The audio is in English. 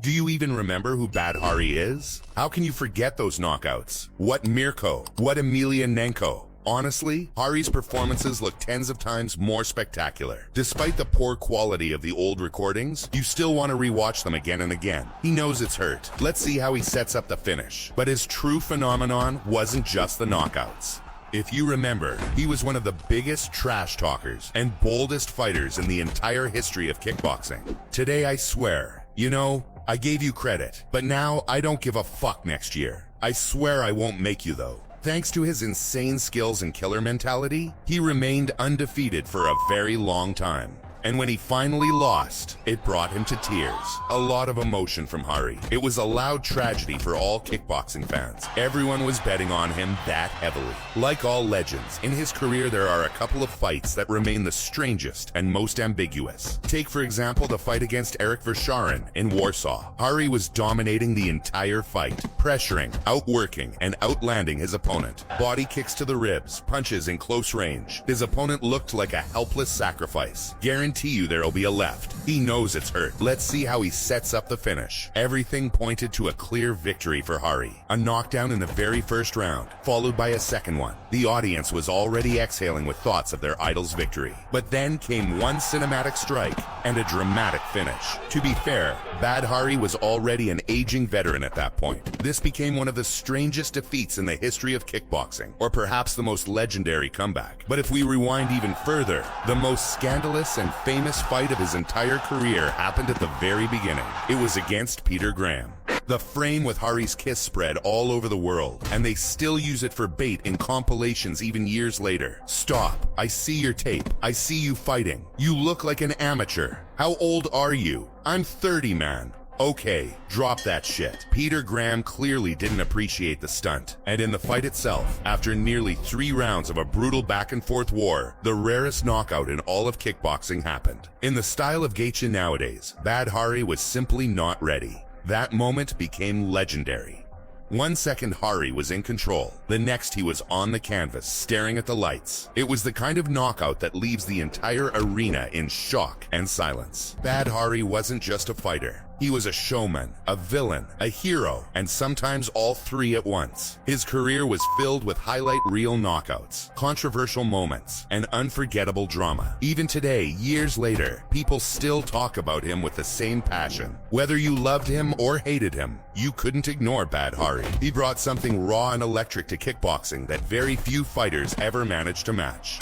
Do you even remember who Badr is? How can you forget those knockouts? What Mirko? What Emelianenko? Honestly, Hari's performances look tens of times more spectacular. Despite the poor quality of the old recordings, you still want to rewatch them again and again. He knows it's hurt. Let's see how he sets up the finish. But his true phenomenon wasn't just the knockouts. If you remember, he was one of the biggest trash talkers and boldest fighters in the entire history of kickboxing. Today I swear, I gave you credit, but now I don't give a fuck next year. I swear I won't make you though. Thanks to his insane skills and killer mentality, he remained undefeated for a very long time. And when he finally lost, it brought him to tears. A lot of emotion from Hari. It was a loud tragedy for all kickboxing fans. Everyone was betting on him that heavily. Like all legends, in his career there are a couple of fights that remain the strangest and most ambiguous. Take for example the fight against Eric Verscharen in Warsaw. Hari was dominating the entire fight, pressuring, outworking, and outlanding his opponent. Body kicks to the ribs, punches in close range. His opponent looked like a helpless sacrifice. Guarantee you there'll be a left. He knows it's hurt. Let's see how he sets up the finish. Everything pointed to a clear victory for Hari. A knockdown in the very first round, followed by a second one. The audience was already exhaling with thoughts of their idol's victory. But then came one cinematic strike and a dramatic finish. To be fair, Badr Hari was already an aging veteran at that point. This became one of the strangest defeats in the history of kickboxing, or perhaps the most legendary comeback. But if we rewind even further, the most scandalous and famous fight of his entire career happened at the very beginning. It was against Peter Graham. The frame with Hari's kiss spread all over the world, and they still use it for bait in compilations even years later. Stop. I see your tape. I see you fighting. You look like an amateur. How old are you? I'm 30, man. Okay, drop that shit. Peter Graham clearly didn't appreciate the stunt. And in the fight itself, after nearly 3 rounds of a brutal back-and-forth war, the rarest knockout in all of kickboxing happened. In the style of Gaethje nowadays, Badr Hari was simply not ready. That moment became legendary. 1 second Hari was in control. The next he was on the canvas, staring at the lights. It was the kind of knockout that leaves the entire arena in shock and silence. Badr Hari wasn't just a fighter. He was a showman, a villain, a hero, and sometimes all three at once. His career was filled with highlight reel knockouts, controversial moments, and unforgettable drama. Even today, years later, people still talk about him with the same passion. Whether you loved him or hated him, you couldn't ignore Badr Hari. He brought something raw and electric to kickboxing that very few fighters ever managed to match.